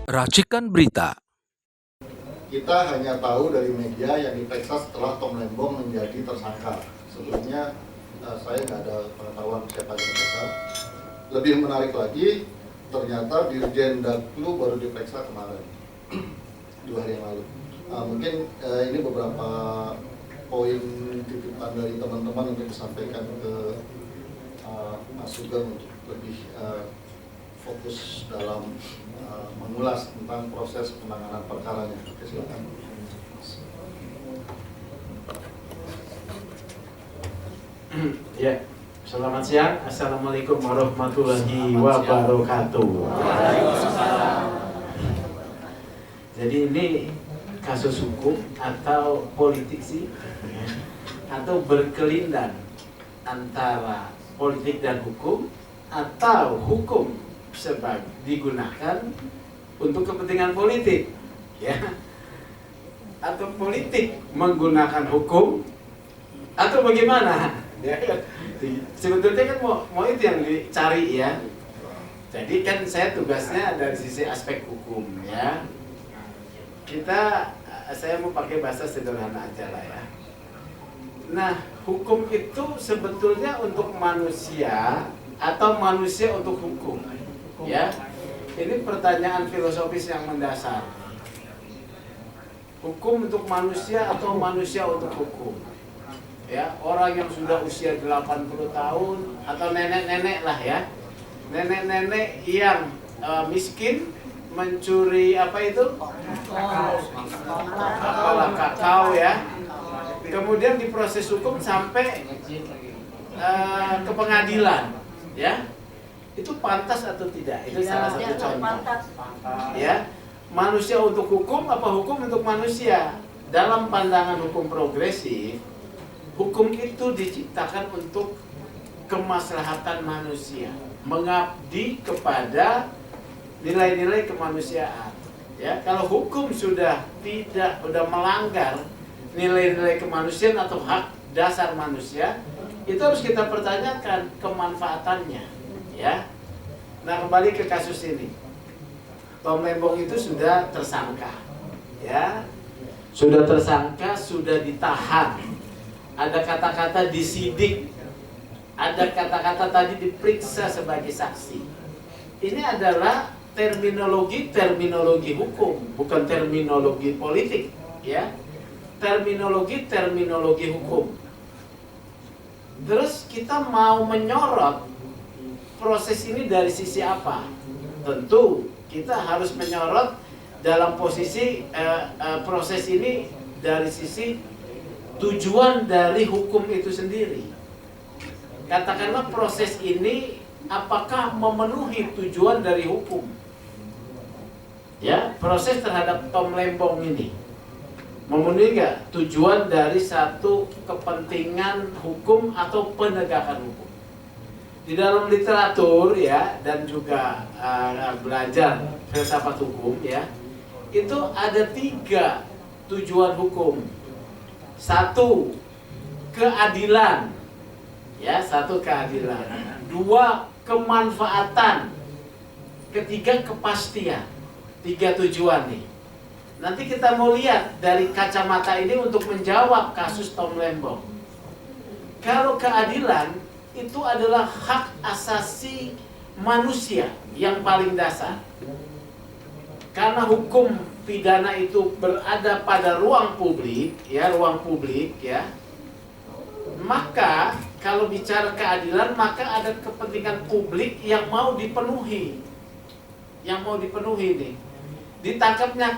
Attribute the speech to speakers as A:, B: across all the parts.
A: Racikan berita.
B: Kita hanya tahu dari media yang diperiksa setelah Tom Lembong menjadi tersangka. Sebelumnya saya nggak ada pengetahuan siapa yang diperiksa. Lebih menarik lagi, ternyata Dirjen Daklu baru diperiksa kemarin, 2 hari yang lalu. Mungkin ini beberapa poin titipan dari teman-teman untuk disampaikan ke Mas Sugeng untuk lebih fokus dalam mengulas tentang proses penanganan perkaranya. Oke, silakan.
C: Ya, selamat siang. Assalamualaikum warahmatullahi wabarakatuh. Jadi ini kasus hukum atau politik sih, atau berkelindan antara politik dan hukum, atau hukum sebab digunakan untuk kepentingan politik, ya, atau politik menggunakan hukum, atau bagaimana? Ya, sebetulnya kan mau itu yang dicari, ya. Jadi kan saya tugasnya dari sisi aspek hukum, ya. Saya mau pakai bahasa sederhana aja lah, ya. Nah, hukum itu sebetulnya untuk manusia atau manusia untuk hukum, ya. Ini pertanyaan filosofis yang mendasar. Hukum untuk manusia atau manusia untuk hukum? Ya, orang yang sudah usia 80 tahun atau nenek-nenek lah, ya. Nenek-nenek yang miskin mencuri apa itu? Kakao, ya. Kemudian diproses hukum sampai ke pengadilan, ya. Itu pantas atau tidak? Itu salah satu contoh. Ya, manusia untuk hukum apa hukum untuk manusia? Dalam pandangan hukum progresif, hukum itu diciptakan untuk kemaslahatan manusia, mengabdi kepada nilai-nilai kemanusiaan. Ya, kalau hukum sudah melanggar nilai-nilai kemanusiaan atau hak dasar manusia, itu harus kita pertanyakan kemanfaatannya, ya. Nah, kembali ke kasus ini. Tom Lembong itu sudah tersangka, ya. Sudah tersangka, sudah ditahan. Ada kata-kata disidik. Ada kata-kata tadi diperiksa sebagai saksi. Ini adalah terminologi hukum, bukan terminologi politik, ya. Terminologi hukum. Terus kita mau menyorot proses ini dari sisi apa? Tentu kita harus menyorot dalam posisi proses ini dari sisi tujuan dari hukum itu sendiri. Katakanlah proses ini apakah memenuhi tujuan dari hukum? Ya, proses terhadap Tom Lembong ini memenuhi nggak tujuan dari satu kepentingan hukum atau penegakan hukum? Di dalam literatur, ya, dan juga belajar filsafat hukum, ya, itu ada 3 tujuan hukum. 1, keadilan, ya, 1 keadilan. 2, kemanfaatan. 3, kepastian. 3 tujuan nih. Nanti kita mau lihat dari kacamata ini untuk menjawab kasus Tom Lembong. Kalau keadilan itu adalah hak asasi manusia yang paling dasar. Karena hukum pidana itu berada pada ruang publik, ya, Maka kalau bicara keadilan, maka ada kepentingan publik yang mau dipenuhi. Nih. Ditangkapnya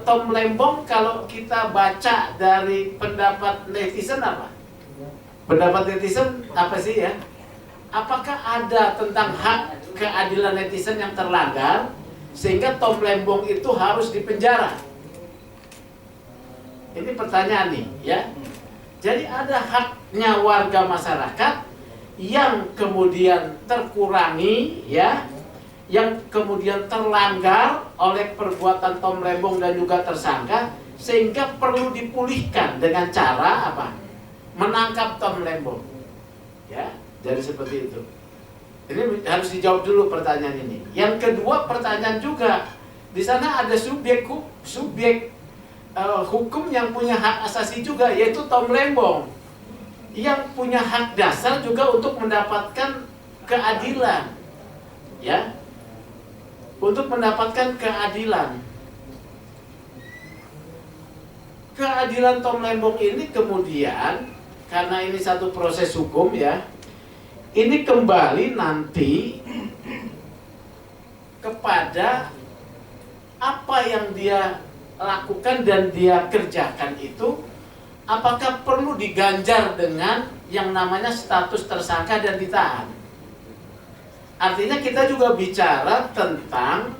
C: Tom Lembong, kalau kita baca dari pendapat netizen apa? Pendapat netizen apa sih, ya? Apakah ada tentang hak keadilan netizen yang terlanggar sehingga Tom Lembong itu harus dipenjara? Ini pertanyaan nih, ya. Jadi ada haknya warga masyarakat yang kemudian terkurangi, ya, yang kemudian terlanggar oleh perbuatan Tom Lembong dan juga tersangka, sehingga perlu dipulihkan dengan cara apa? Menangkap Tom Lembong, ya. Jadi seperti itu. Ini harus dijawab dulu pertanyaan ini. Yang kedua, pertanyaan juga, di sana ada subjek hukum yang punya hak asasi juga, yaitu Tom Lembong, yang punya hak dasar juga untuk mendapatkan keadilan, ya, untuk mendapatkan keadilan. Keadilan Tom Lembong ini kemudian, karena ini satu proses hukum, ya, ini kembali nanti kepada apa yang dia lakukan dan dia kerjakan itu, apakah perlu diganjar dengan yang namanya status tersangka dan ditahan. Artinya kita juga bicara tentang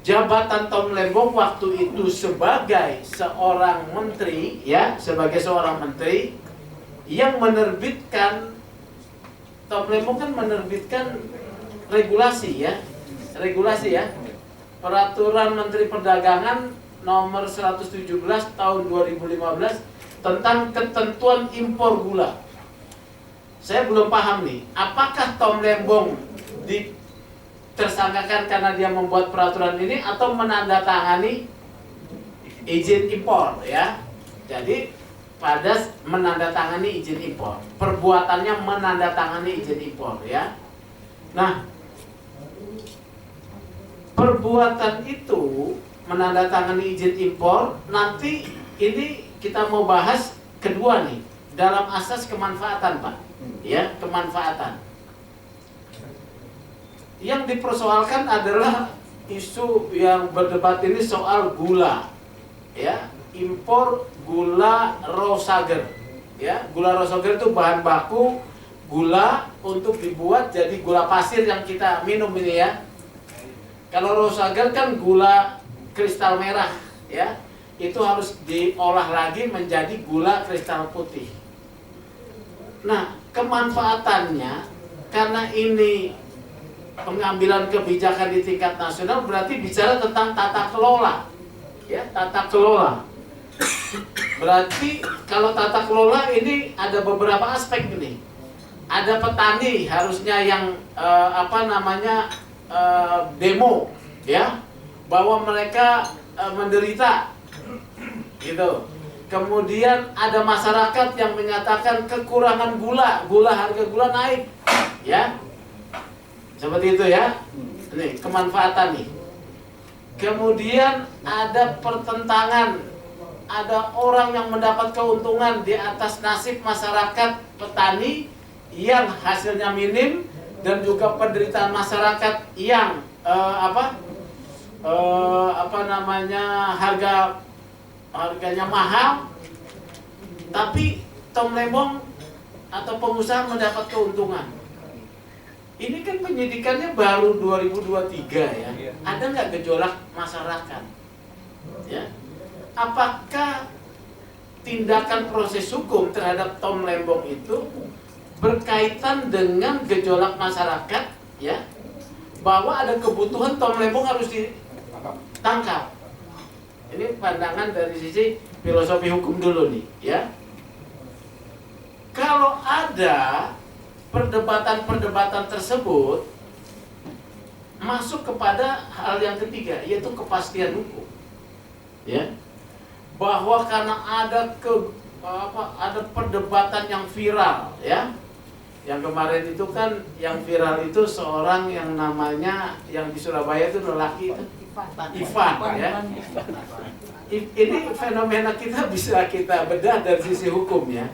C: jabatan Tom Lembong waktu itu sebagai seorang menteri, ya, sebagai seorang menteri yang menerbitkan, Tom Lembong kan menerbitkan regulasi, ya, Peraturan Menteri Perdagangan nomor 117 tahun 2015 tentang ketentuan impor gula. Saya belum paham nih, apakah Tom Lembong tersangkakan karena dia membuat peraturan ini atau menandatangani izin impor, ya. Jadi pada menandatangani izin impor, perbuatannya menandatangani izin impor, ya. Nah, perbuatan itu menandatangani izin impor, nanti ini kita mau bahas kedua nih, dalam asas kemanfaatan, Pak, ya, kemanfaatan. Yang dipersoalkan adalah isu yang berdebat ini soal gula, ya, impor gula Rosager, ya. Gula Rosager itu bahan baku gula untuk dibuat jadi gula pasir yang kita minum ini, ya. Kalau Rosager kan gula kristal merah, ya, itu harus diolah lagi menjadi gula kristal putih. Nah, kemanfaatannya karena ini pengambilan kebijakan di tingkat nasional, berarti bicara tentang tata kelola, ya, tata kelola. Berarti kalau tata kelola ini ada beberapa aspek ini. Ada petani harusnya yang demo, ya, bahwa mereka menderita, gitu. Kemudian ada masyarakat yang menyatakan kekurangan gula harga gula naik, ya. Seperti itu, ya. Ini kemanfaatan nih. Kemudian ada pertentangan, ada orang yang mendapat keuntungan di atas nasib masyarakat petani yang hasilnya minim, dan juga penderitaan masyarakat yang harganya mahal, tapi Tom Lembong atau pengusaha mendapat keuntungan. Ini kan penyidikannya baru 2023, ya. Ada nggak gejolak masyarakat? Ya. Apakah tindakan proses hukum terhadap Tom Lembong itu berkaitan dengan gejolak masyarakat, ya, bahwa ada kebutuhan Tom Lembong harus ditangkap? Ini pandangan dari sisi filosofi hukum dulu nih, ya. Kalau ada perdebatan-perdebatan tersebut masuk kepada hal yang ketiga, yaitu kepastian hukum, ya, bahwa karena ada perdebatan yang viral, ya, yang kemarin itu kan yang viral itu seorang yang namanya yang di Surabaya itu lelaki itu Ivan, ya. Ini fenomena kita bisa kita bedah dari sisi hukum, ya.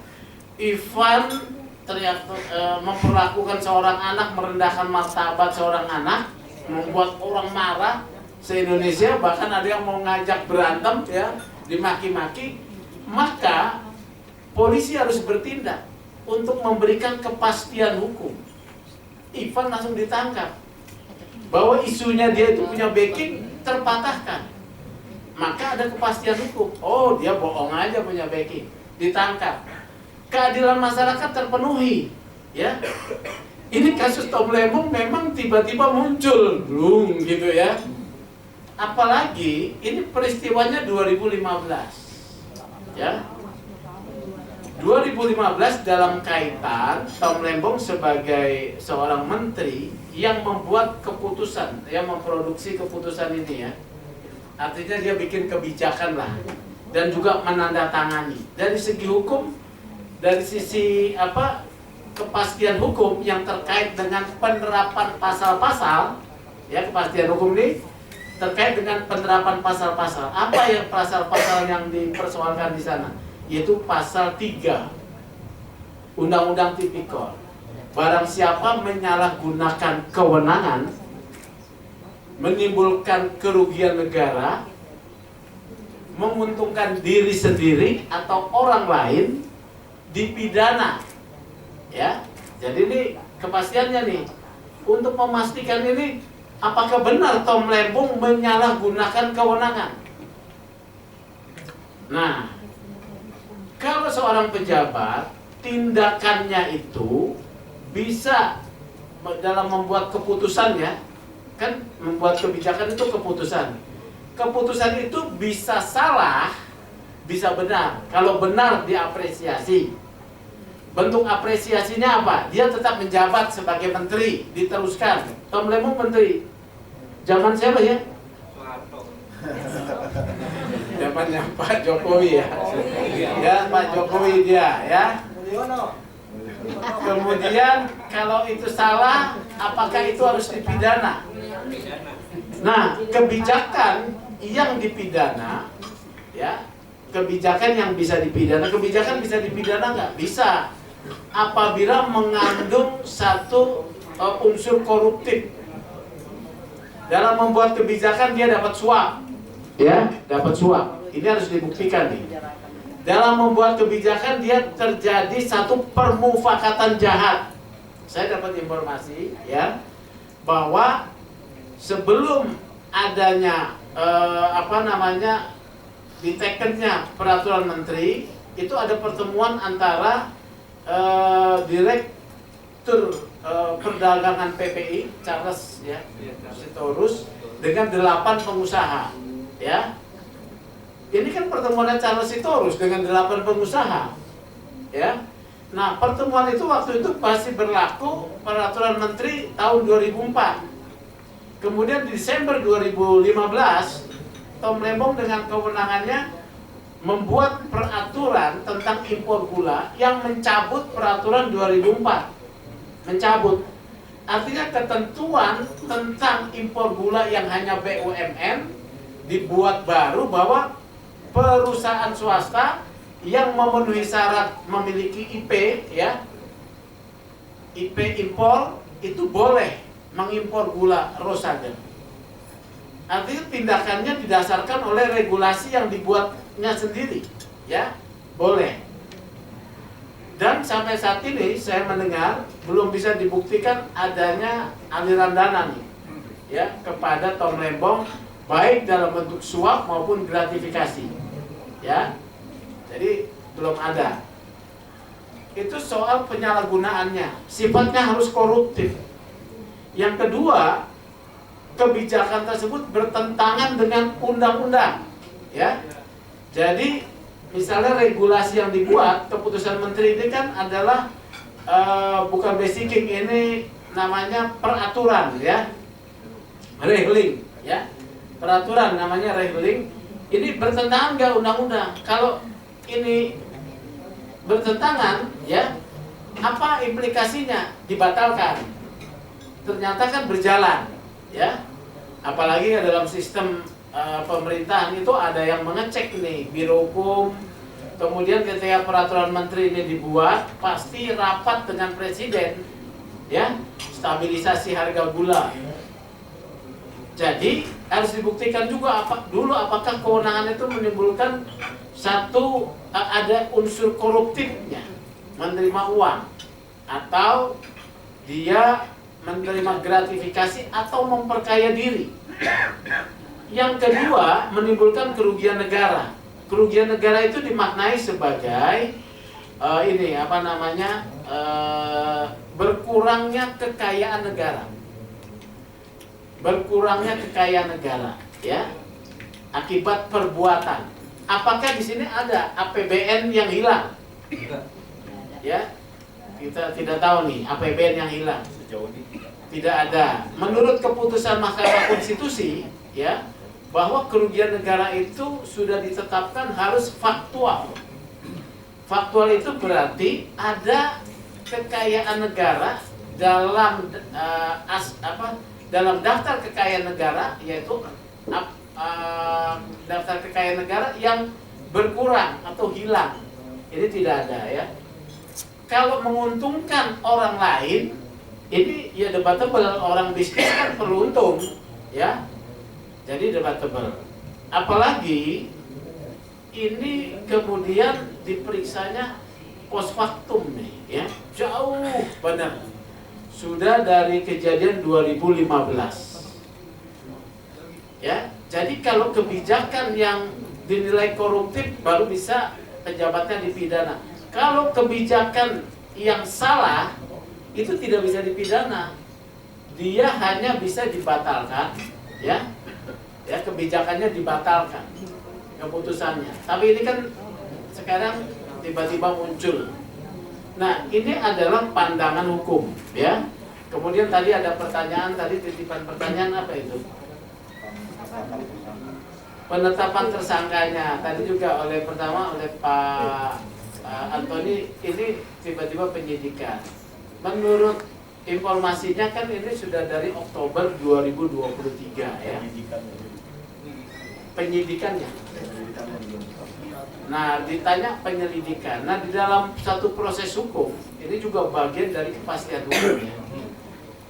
C: Ivan ternyata memperlakukan seorang anak, merendahkan martabat seorang anak, membuat orang marah se-Indonesia, bahkan ada yang mau ngajak berantem, ya, dimaki-maki. Maka polisi harus bertindak untuk memberikan kepastian hukum. Ivan langsung ditangkap, bahwa isunya dia itu punya backing terpatahkan. Maka ada kepastian hukum. Oh, dia bohong aja punya backing, ditangkap. Keadilan masyarakat terpenuhi, ya. Ini kasus Tom Lembong memang tiba-tiba muncul, belum gitu, ya. Apalagi ini peristiwanya 2015, ya. 2015 dalam kaitan Tom Lembong sebagai seorang menteri yang membuat keputusan, yang memproduksi keputusan ini ya. Artinya dia bikin kebijakan lah dan juga menandatangani. Dari segi hukum, dari sisi kepastian hukum yang terkait dengan penerapan pasal-pasal, ya, kepastian hukum ini terkait dengan penerapan pasal-pasal. Apa yang pasal-pasal yang dipersoalkan di sana? Yaitu pasal 3 Undang-Undang Tipikor. Barang siapa menyalahgunakan kewenangan, menimbulkan kerugian negara, menguntungkan diri sendiri atau orang lain, dipidana. Ya, jadi ini kepastiannya nih. Untuk memastikan ini, apakah benar Tom Lembong menyalahgunakan kewenangan? Nah, kalau seorang pejabat, tindakannya itu bisa dalam membuat keputusannya, kan membuat kebijakan itu keputusan. Keputusan itu bisa salah, bisa benar. Kalau benar diapresiasi. Bentuk apresiasinya apa? Dia tetap menjabat sebagai menteri, diteruskan. Tom Lembong menteri. Zaman siapa ya? Zamannya Pak Jokowi ya. Ya, Pak Jokowi dia ya. Kemudian kalau itu salah, apakah itu harus dipidana? Nah, kebijakan yang dipidana, ya, kebijakan yang bisa dipidana, kebijakan bisa dipidana nggak? Bisa, apabila mengandung satu unsur koruptif. Dalam membuat kebijakan dia dapat suap, ya, dapat suap. Ini harus dibuktikan nih. Dalam membuat kebijakan dia terjadi satu permufakatan jahat. Saya dapat informasi ya bahwa sebelum adanya ditekennya peraturan menteri, itu ada pertemuan antara direktur perdagangan PPI Charles ya Sitorus dengan 8 pengusaha ya. Ini kan pertemuan Charles Sitorus dengan 8 pengusaha, ya. Nah, pertemuan itu waktu itu masih berlaku peraturan menteri tahun 2004. Kemudian di Desember 2015, Tom Lembong dengan kewenangannya membuat peraturan tentang impor gula yang mencabut peraturan 2004. Mencabut. Artinya ketentuan tentang impor gula yang hanya BUMN dibuat baru bahwa perusahaan swasta yang memenuhi syarat memiliki IP ya, IP impor itu boleh mengimpor gula raw saja. Artinya tindakannya didasarkan oleh regulasi yang dibuatnya sendiri, ya, boleh. Dan sampai saat ini saya mendengar belum bisa dibuktikan adanya aliran dana nih, ya, kepada Tom Lembong baik dalam bentuk suap maupun gratifikasi. Ya, jadi belum ada. Itu soal penyalahgunaannya, sifatnya harus koruptif. Yang kedua, kebijakan tersebut bertentangan dengan undang-undang, ya. Jadi, misalnya regulasi yang dibuat, keputusan menteri ini kan adalah bukan basicing, ini namanya peraturan, ya, regling, ya, peraturan namanya regling. Ini bertentangan nggak undang-undang? Kalau ini bertentangan, ya, apa implikasinya? Dibatalkan. Ternyata kan berjalan, ya. Apalagi dalam sistem pemerintahan itu ada yang mengecek nih, Biro Hukum. Kemudian ketika peraturan menteri ini dibuat, pasti rapat dengan presiden, ya, stabilisasi harga gula. Jadi harus dibuktikan juga apakah kewenangan itu menimbulkan satu ada unsur koruptifnya, menerima uang atau dia menerima gratifikasi atau memperkaya diri. Yang kedua, menimbulkan kerugian negara. Kerugian negara itu dimaknai sebagai berkurangnya kekayaan negara. Berkurangnya kekayaan negara, ya, akibat perbuatan. Apakah di sini ada APBN yang hilang? Ya, kita tidak tahu nih APBN yang hilang. Tidak ada. Menurut keputusan Mahkamah Konstitusi, ya, bahwa kerugian negara itu sudah ditetapkan harus faktual. Faktual itu berarti ada kekayaan negara dalam dalam daftar kekayaan negara, yaitu daftar kekayaan negara yang berkurang atau hilang. Ini tidak ada, ya. Kalau menguntungkan orang lain, ini ya debatable. Orang bisnis kan perlu untung, ya. Jadi debatable. Apalagi ini kemudian diperiksanya post factum nih, ya. Jauh benar. Sudah dari kejadian 2015. Ya, jadi kalau kebijakan yang dinilai koruptif baru bisa pejabatnya dipidana. Kalau kebijakan yang salah itu tidak bisa dipidana. Dia hanya bisa dibatalkan, ya. Ya, kebijakannya dibatalkan keputusannya. Tapi ini kan sekarang tiba-tiba muncul. Nah, ini adalah pandangan hukum, ya. Kemudian tadi ada pertanyaan, tadi titipan pertanyaan apa itu? Penetapan tersangkanya. Tadi juga pertama oleh Pak Antoni, ini tiba-tiba penyidikan. Menurut informasinya kan ini sudah dari Oktober 2023, ya. Penyidikannya. Nah, ditanya penyelidikan. Nah, di dalam satu proses hukum ini juga bagian dari kepastian hukum, ya.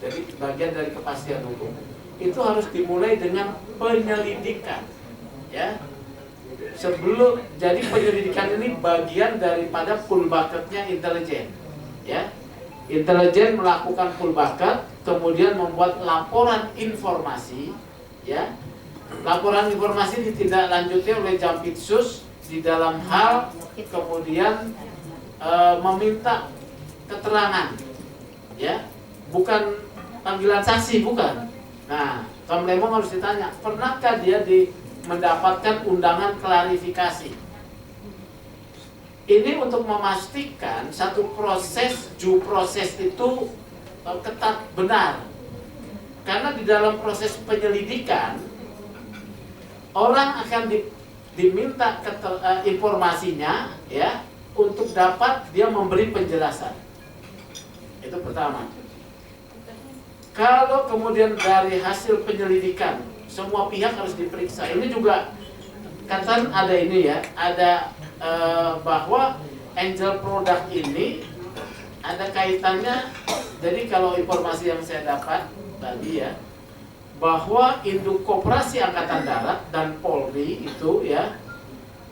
C: Jadi bagian dari kepastian hukum itu harus dimulai dengan penyelidikan, ya. Sebelum jadi penyelidikan ini bagian daripada full bucket-nya intelijen, ya. Intelijen melakukan full bucket, kemudian membuat laporan informasi, ya. Laporan informasi ditindaklanjuti oleh Jampitsus di dalam hal kemudian meminta keterangan, ya, bukan panggilan saksi, bukan. Nah, Tom Lembong harus ditanya, pernahkah dia mendapatkan undangan klarifikasi? Ini untuk memastikan satu proses, due proses itu ketat, benar. Karena di dalam proses penyelidikan orang akan diminta informasinya, ya, untuk dapat dia memberi penjelasan. Itu pertama. Kalau kemudian dari hasil penyelidikan semua pihak harus diperiksa. Ini juga kan ada ini, ya, ada bahwa angel product ini ada kaitannya. Jadi kalau informasi yang saya dapat tadi, ya, bahwa Induk Koperasi Angkatan Darat dan Polri itu, ya,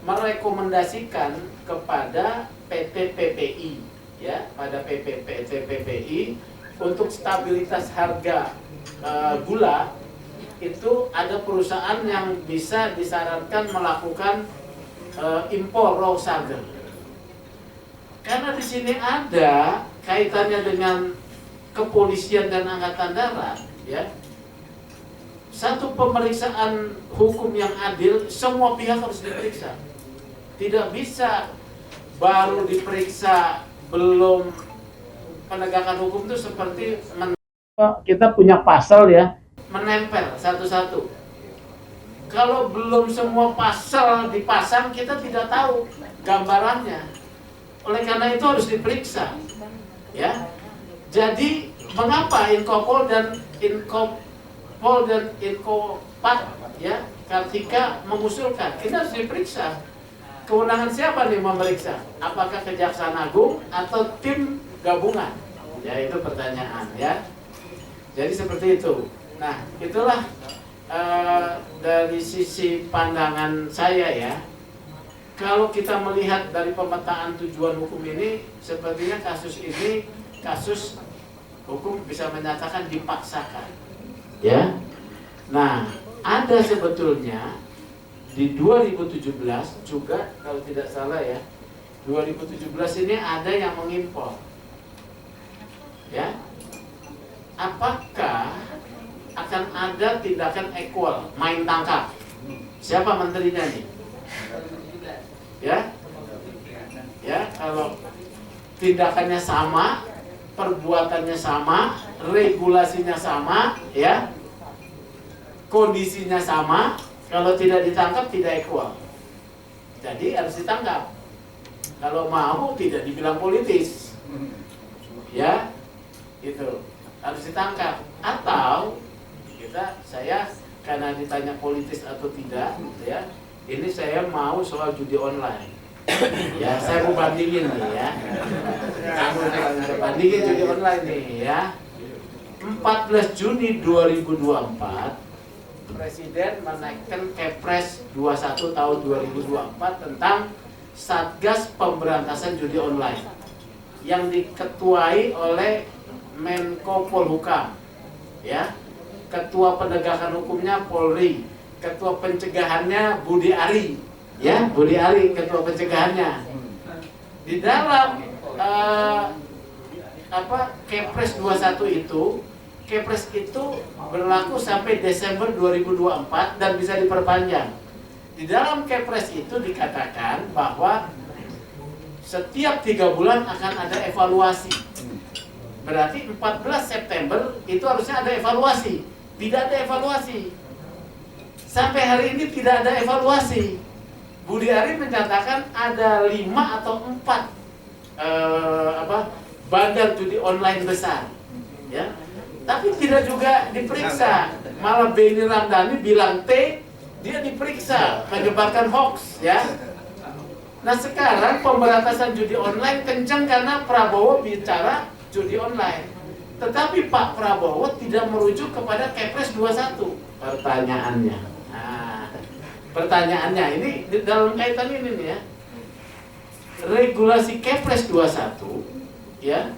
C: merekomendasikan kepada PT PPI, ya, pada PT PPI untuk stabilitas harga gula itu ada perusahaan yang bisa disarankan melakukan impor raw sugar. Karena di sini ada kaitannya dengan kepolisian dan angkatan darat, ya. Satu pemeriksaan hukum yang adil, semua pihak harus diperiksa. Tidak bisa baru diperiksa belum penegakan hukum itu seperti kita punya pasal, ya, menempel satu-satu. Kalau belum semua pasal dipasang, kita tidak tahu gambarannya. Oleh karena itu harus diperiksa, ya. Jadi mengapa Inkopol dan Inkopat, ya, ketika mengusulkan ini harus diperiksa. Kewenangan siapa nih memeriksa? Apakah Kejaksaan Agung atau tim gabungan? Ya, itu pertanyaan, ya. Jadi seperti itu. Nah, itulah dari sisi pandangan saya, ya. Kalau kita melihat dari pemetaan tujuan hukum ini, sepertinya kasus ini kasus hukum bisa menyatakan dipaksakan, ya. Nah, ada sebetulnya di 2017 juga, kalau tidak salah, ya, 2017 ini ada yang mengimpor, ya. Apakah akan ada tindakan equal, main tangkap? Siapa menterinya nih? Ya, ya, kalau tindakannya sama, perbuatannya sama, regulasinya sama, ya, kondisinya sama. Kalau tidak ditangkap tidak equal. Jadi harus ditangkap. Kalau mau tidak dibilang politis, ya, itu harus ditangkap. Atau saya karena ditanya politis atau tidak, ya, ini saya mau soal judi online. Ya, saya mau bandingin nih, ya. Saya bandingin judi online nih, ya. 14 Juni 2024 Presiden menaikkan Kepres 21 tahun 2024 tentang Satgas Pemberantasan Judi Online yang diketuai oleh Menko Polhukam, ya. Ketua penegakan hukumnya Polri, ketua pencegahannya Budi Ari, ya, Budi Ari ketua pencegahannya. Di dalam Kepres 21 itu, Kepres itu berlaku sampai Desember 2024 dan bisa diperpanjang. Di dalam Kepres itu dikatakan bahwa setiap 3 bulan akan ada evaluasi. Berarti 14 September itu harusnya ada evaluasi. Tidak ada evaluasi. Sampai hari ini tidak ada evaluasi. Budi Ari menyatakan ada 5 atau 4 bandar judi online besar, ya. Tapi tidak juga diperiksa. Malah Benny Ramdhani bilang dia diperiksa menyebarkan hoax, ya. Nah, sekarang pemberantasan judi online kencang karena Prabowo bicara judi online. Tetapi Pak Prabowo tidak merujuk kepada Kepres 21. Pertanyaannya. Nah, pertanyaannya ini dalam kaitan ini nih, ya. Regulasi Kepres 21, ya,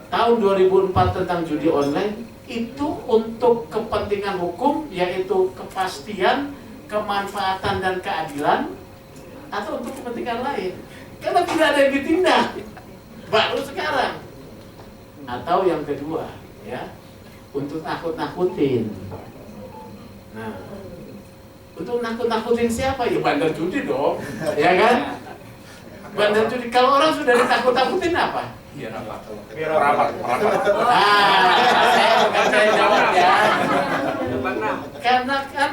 C: tahun 2004 tentang judi online itu untuk kepentingan hukum, yaitu kepastian, kemanfaatan dan keadilan, atau untuk kepentingan lain. Karena tidak ada yang ditindak baru sekarang. Atau yang kedua, ya, untuk nakut-nakutin. Nah, untuk nakut-nakutin siapa? Ya bandar judi dong, ya kan? Bandar judi. Kalau orang sudah ditakut-takutin apa?
A: Biar rapat.
C: Saya bukan saya jawab, ya. Karena kan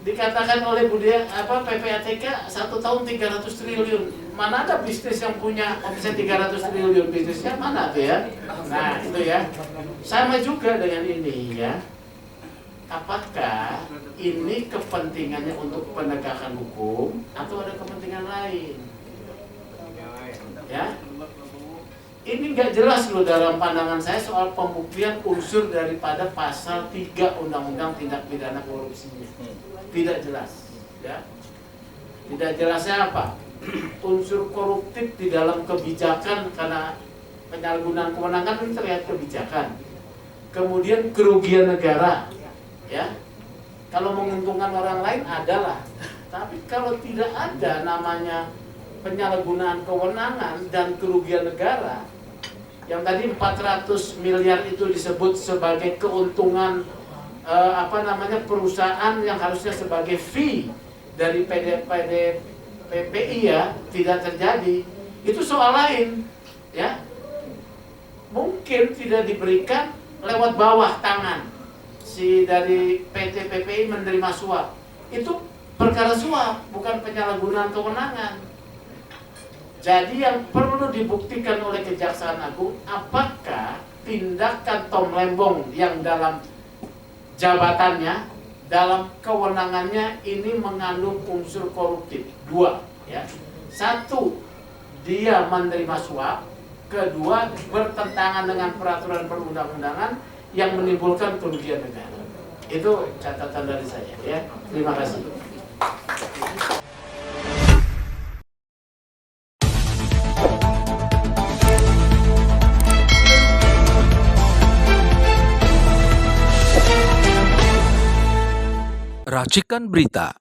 C: dikatakan oleh PPATK 1 tahun 300 triliun. Mana ada bisnis yang punya omset 300 triliun, bisnisnya mana tuh, ya? Nah, itu, ya. Sama juga dengan ini, ya. Apakah ini kepentingannya untuk penegakan hukum atau ada kepentingan lain? Ya. Ini nggak jelas loh dalam pandangan saya soal pembuktian unsur daripada pasal 3 Undang-Undang Tindak Pidana Korupsinya. Tidak jelas, ya. Tidak jelasnya apa? Unsur koruptif di dalam kebijakan karena penyalahgunaan kewenangan ini terlihat kebijakan. Kemudian kerugian negara, ya. Kalau menguntungkan orang lain adalah, tapi kalau tidak ada namanya penyalahgunaan kewenangan dan kerugian negara, yang tadi 400 miliar itu disebut sebagai keuntungan perusahaan yang harusnya sebagai fee dari PPI, ya, tidak terjadi. Itu soal lain, ya. Mungkin tidak diberikan lewat bawah tangan si dari PT PPI menerima suap. Itu perkara suap, bukan penyalahgunaan kewenangan. Jadi yang perlu dibuktikan oleh Kejaksaan Agung, apakah tindakan Tom Lembong yang dalam jabatannya, dalam kewenangannya ini mengandung unsur koruptif. 2, ya. 1, dia menerima suap. 2, bertentangan dengan peraturan perundang-undangan yang menimbulkan kerugian negara. Itu catatan dari saya, ya. Terima kasih.
D: Racikan Berita